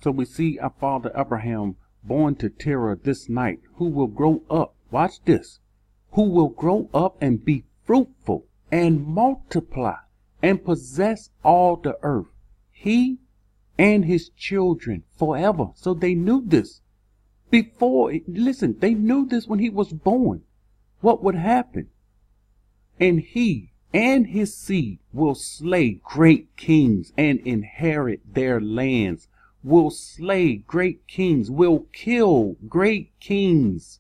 So we see our father Abraham born to Terah this night, who will grow up, watch this, who will grow up and be fruitful and multiply and possess all the earth, he and his children forever. So they knew this before. Listen, they knew this when he was born, what would happen. And he and his seed will slay great kings and inherit their lands, will slay great kings, will kill great kings,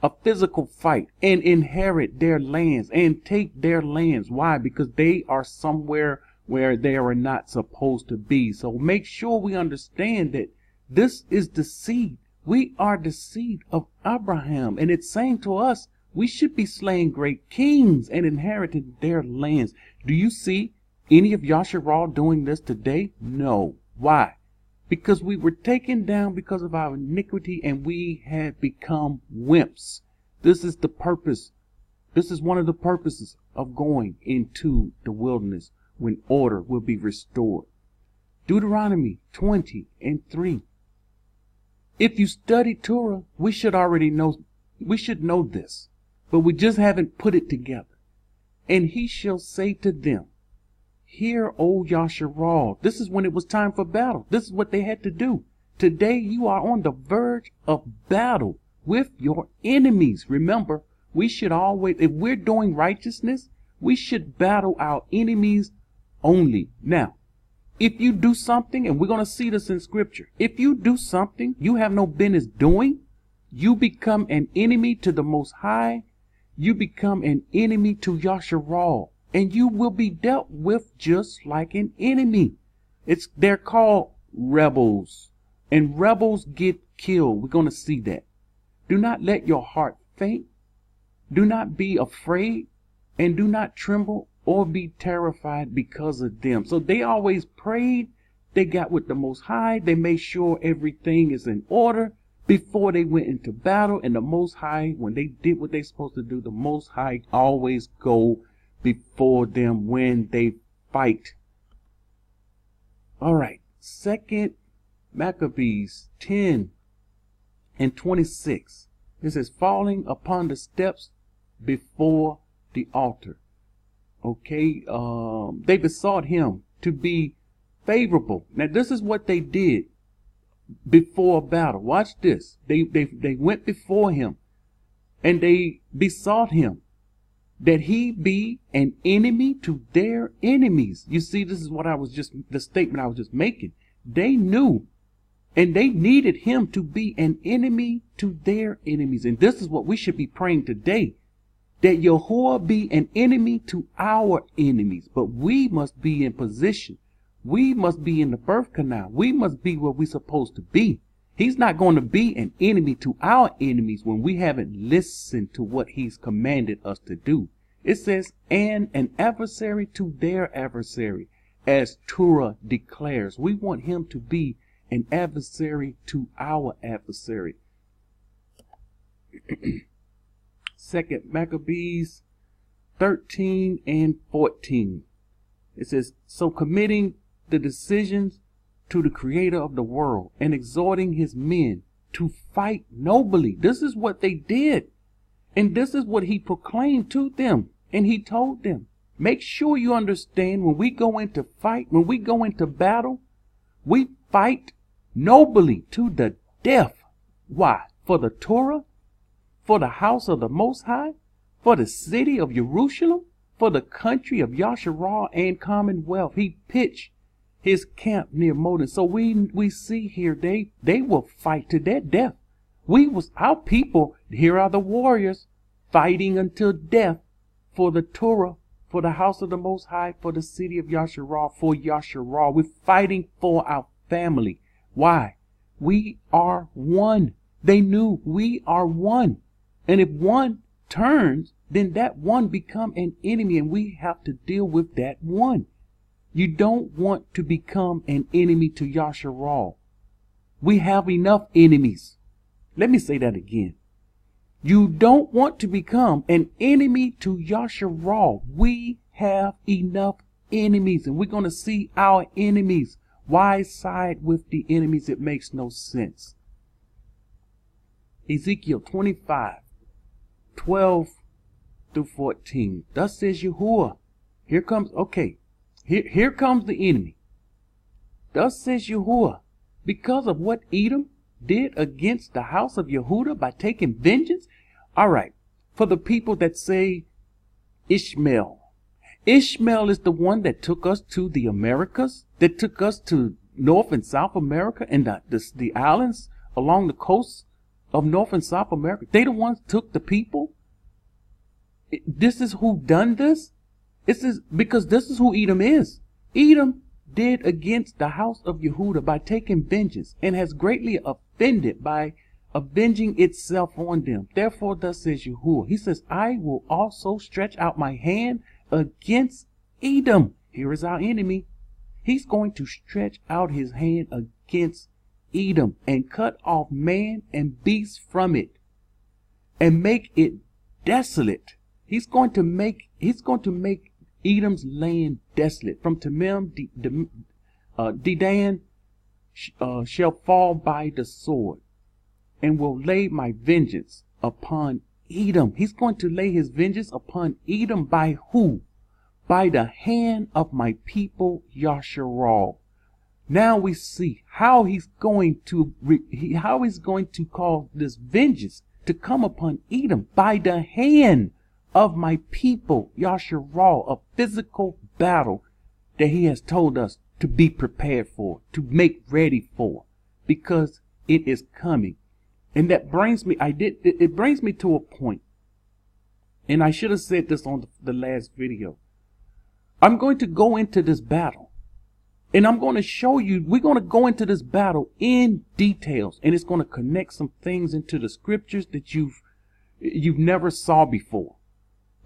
a physical fight, and inherit their lands and take their lands. Why? Because they are somewhere where they are not supposed to be. So make sure we understand that this is the seed. We are the seed of Abraham. And it's saying to us, we should be slaying great kings and inheriting their lands. Do you see any of Yasharal doing this today? No. Why? Because we were taken down because of our iniquity and we had become wimps. This is the purpose. This is one of the purposes of going into the wilderness, when order will be restored. Deuteronomy 20:3. If you study Torah, we should know this, but we just haven't put it together. And he shall say to them, hear, O Yasharal. This is when it was time for battle. This is what they had to do. Today you are on the verge of battle with your enemies. Remember, we should always, if we're doing righteousness, we should battle our enemies only. Now, if you do something, and we're going to see this in scripture, if you do something you have no business doing, you become an enemy to the Most High. You become an enemy to Yasharal, and you will be dealt with just like an enemy. They're called rebels, and rebels get killed. We're going to see that. Do not let your heart faint. Do not be afraid, and do not tremble or be terrified because of them. So they always prayed. They got with the Most High. They made sure everything is in order before they went into battle. And the Most High, when they did what they're supposed to do, the Most High always go before them when they fight. All right. 2 Maccabees 10:26. It says, falling upon the steps before the altar. Okay. They besought him to be favorable. Now, this is what they did before battle. Watch this. They went before him and they besought him that he be an enemy to their enemies. You see, this is what the statement I was just making. They knew and they needed him to be an enemy to their enemies. And this is what we should be praying today, that Yahuah be an enemy to our enemies. But we must be in position. We must be in the birth canal. We must be where we're supposed to be. He's not going to be an enemy to our enemies when we haven't listened to what he's commanded us to do. It says, and an adversary to their adversary, as Torah declares. We want him to be an adversary to our adversary. 2 Maccabees 13:14. It says, so committing the decisions to the creator of the world and exhorting his men to fight nobly. This is what they did. And this is what he proclaimed to them. And he told them, make sure you understand, when we go into fight, when we go into battle, we fight nobly to the death. Why? For the Torah, for the house of the Most High, for the city of Jerusalem, for the country of Yasharal and Commonwealth. He pitched his camp near Modin. So we see here they will fight to their death. Our people, here are the warriors fighting until death for the Torah, for the house of the Most High, for the city of Yasharal, for Yasharal. We're fighting for our family. Why? We are one. They knew we are one. And if one turns, then that one become an enemy, and we have to deal with that one. You don't want to become an enemy to Yasharal. We have enough enemies. Let me say that again. You don't want to become an enemy to Yasharal. We have enough enemies, and we're going to see our enemies Why side with the enemies? It makes no sense. Ezekiel 25, 12 through 14. Thus says Yahuah. Here comes the enemy. Thus says Yahuah, because of what Edom did against the house of Yehudah by taking vengeance. All right, for the people that say Ishmael. Ishmael is the one that took us to the Americas, that took us to North and South America and the islands along the coast of North and South America. They the ones took the people. This is who done this. Because this is who Edom is. Edom did against the house of Yehudah by taking vengeance, and has greatly offended by avenging itself on them. Therefore thus says Yahuah. He says, I will also stretch out my hand against Edom. Here is our enemy. He's going to stretch out his hand against Edom and cut off man and beast from it and make it desolate. He's going to make Edom's land desolate. From Temim, Dedan shall fall by the sword, and will lay my vengeance upon Edom. He's going to lay his vengeance upon Edom by who? By the hand of my people Yasharal. Now we see how he's going to cause this vengeance to come upon Edom by the hand of my people Yasharal, a physical battle that he has told us to be prepared for, to make ready for, because it is coming. And that brings me, it brings me to a point, and I should have said this on the last video. I'm going to go into this battle, and I'm going to show you, we're going to go into this battle in details, and it's going to connect some things into the scriptures that you've never saw before.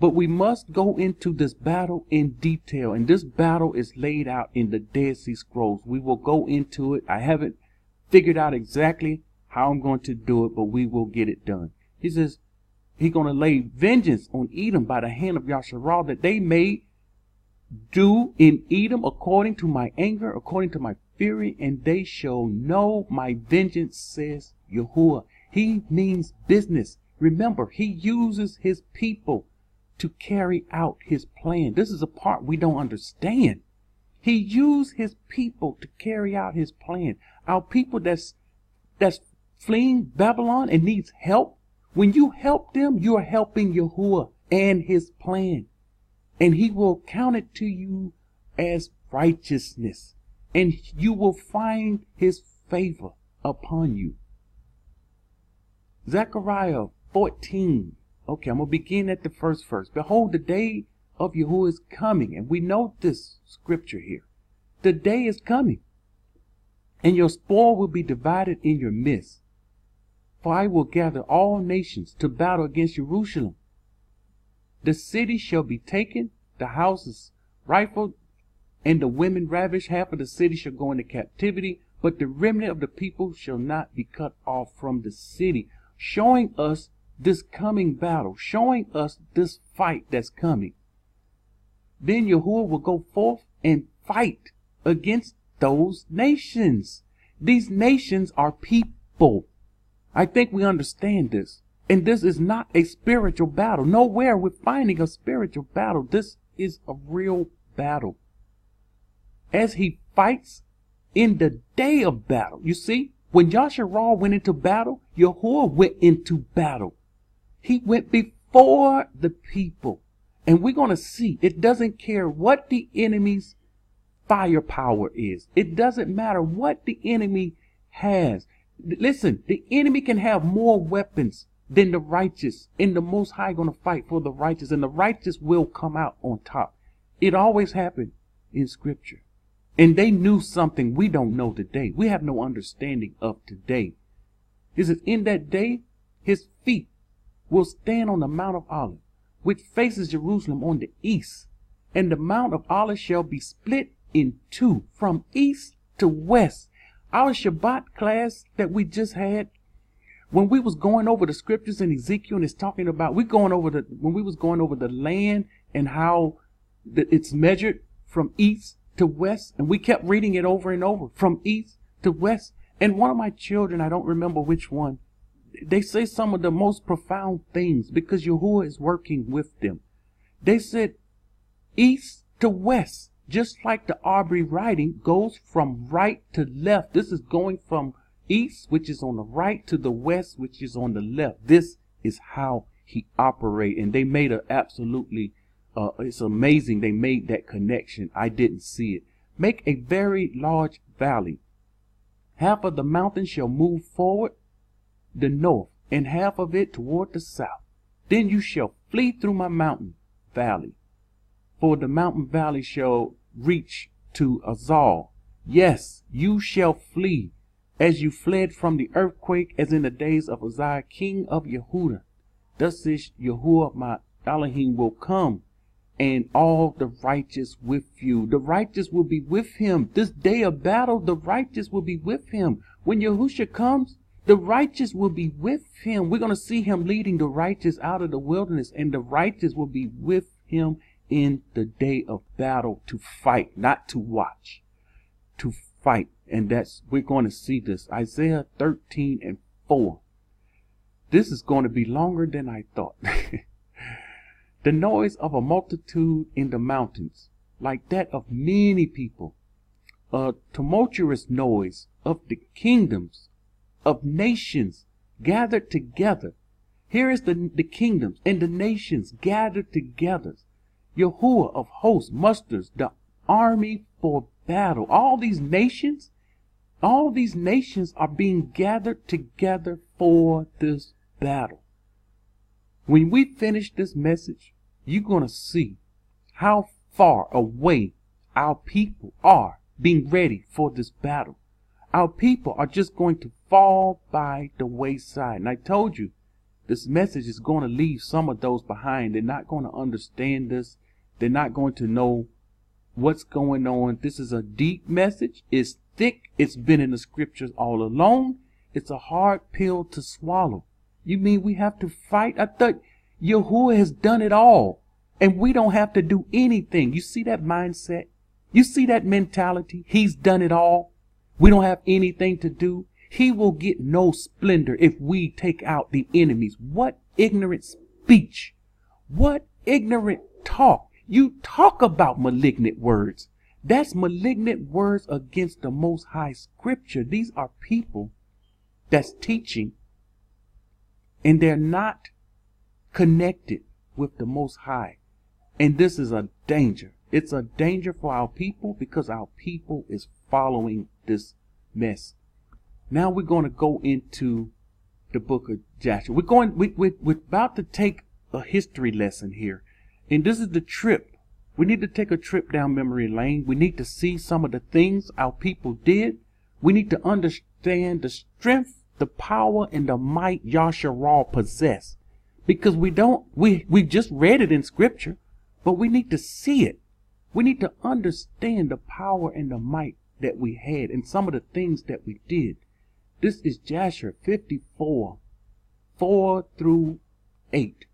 But we must go into this battle in detail, and this battle is laid out in the Dead Sea Scrolls. We will go into it. I haven't figured out exactly how I'm going to do it, but we will get it done. He says he's going to lay vengeance on Edom by the hand of Yasharal, that they may do in Edom according to my anger, according to my fury, and they shall know my vengeance, says Yahuah. He means business. Remember, he uses his people to carry out his plan. This is a part we don't understand. He used his people to carry out his plan. Our people that's fleeing Babylon and needs help. When you help them, you are helping Yahuah and his plan. And he will count it to you as righteousness. And you will find his favor upon you. Zechariah 14. Okay, I'm going to begin at the first verse. Behold, the day of Yahuah is coming. And we know this scripture here. The day is coming, and your spoil will be divided in your midst. For I will gather all nations to battle against Jerusalem. The city shall be taken, the houses rifled, and the women ravished. Half of the city shall go into captivity, but the remnant of the people shall not be cut off from the city. Showing us this coming battle, showing us this fight that's coming. Then Yahuah will go forth and fight against those nations. These nations are people. I think we understand this. And this is not a spiritual battle. Nowhere we're finding a spiritual battle. This is a real battle. As he fights in the day of battle. You see, when Yasharal went into battle, Yahuah went into battle. He went before the people. And we're going to see, it doesn't care what the enemy's firepower is. It doesn't matter what the enemy has. Listen, the enemy can have more weapons than the righteous, and the Most High going to fight for the righteous, and the righteous will come out on top. It always happened in Scripture. And they knew something we don't know today. We have no understanding of today. It says, in that day, his feet will stand on the Mount of Olives, which faces Jerusalem on the east. And the Mount of Olives shall be split in two, from east to west. Our Shabbat class that we just had, when we was going over the scriptures in Ezekiel, and it's talking about, when we was going over the land and how it's measured from east to west, and we kept reading it over and over, from east to west. And one of my children, I don't remember which one, they say some of the most profound things because Yahuah is working with them. They said east to west, just like the Aubrey writing goes from right to left. This is going from east, which is on the right, to the west, which is on the left. This is how he operates. And they made a absolutely, it's amazing they made that connection. I didn't see it. Make a very large valley. Half of the mountain shall move forward the north, and half of it toward the south. Then you shall flee through my mountain valley. For the mountain valley shall reach to Azal. Yes, you shall flee, as you fled from the earthquake, as in the days of Uzziah, king of Yehudah. Thus is Yahuah, my Elohim, will come, and all the righteous with you. The righteous will be with him. This day of battle, the righteous will be with him. When Yahushua comes, the righteous will be with him. We're going to see him leading the righteous out of the wilderness, and the righteous will be with him in the day of battle to fight, not to watch, to fight. And we're going to see this. Isaiah 13:4. This is going to be longer than I thought. The noise of a multitude in the mountains, like that of many people, a tumultuous noise of the kingdoms of nations gathered together. Here is the kingdoms and the nations gathered together. Yahuah of hosts musters the army for battle. All these nations are being gathered together for this battle. When we finish this message, you're going to see how far away our people are being ready for this battle. Our people are just going to fall by the wayside. And I told you, this message is going to leave some of those behind. They're not going to understand this. They're not going to know what's going on. This is a deep message. It's thick. It's been in the scriptures all along. It's a hard pill to swallow. You mean we have to fight? I thought Yahuah has done it all, and we don't have to do anything. You see that mindset? You see that mentality? He's done it all. We don't have anything to do. He will get no splendor if we take out the enemies. What ignorant speech. What ignorant talk. You talk about malignant words. That's malignant words against the Most High Scripture. These are people that's teaching, and they're not connected with the Most High. And this is a danger. It's a danger for our people because our people is following this mess. Now we're going to go into the book of Joshua. We're about to take a history lesson here. And this is the trip. We need to take a trip down memory lane. We need to see some of the things our people did. We need to understand the strength, the power, and the might Yasharal possess. Because we just read it in scripture, but we need to see it. We need to understand the power and the might that we had and some of the things that we did. This is Joshua 54, 4 through 8.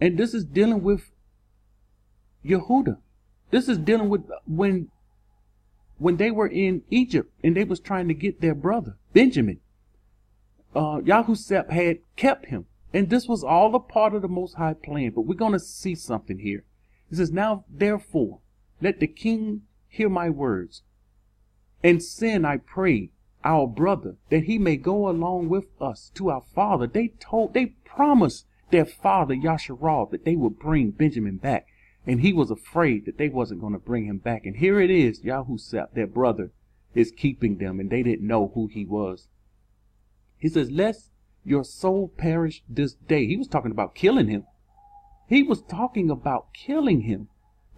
And this is dealing with Yehudah. This is dealing with when they were in Egypt and they was trying to get their brother, Benjamin. Yahushua had kept him. And this was all a part of the Most High plan. But we're going to see something here. It says, now, therefore, let the king hear my words, and send, I pray, our brother, that he may go along with us to our father. They promised their father, Yasharal, that they would bring Benjamin back. And he was afraid that they wasn't going to bring him back. And here it is, Yahushua, their brother, is keeping them, and they didn't know who he was. He says, lest your soul perish this day. He was talking about killing him. He was talking about killing him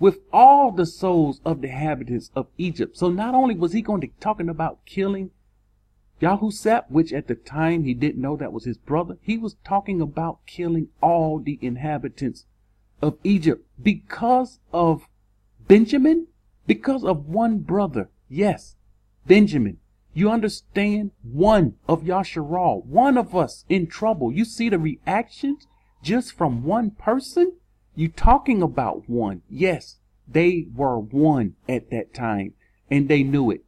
with all the souls of the inhabitants of Egypt. So not only was he going to be talking about killing Yahushua, which at the time he didn't know that was his brother, he was talking about killing all the inhabitants of Egypt because of Benjamin, because of one brother. Yes, Benjamin. You understand? One of Yasharal, one of us in trouble. You see the reactions just from one person? You talking about one. Yes, They were one at that time, and they knew it.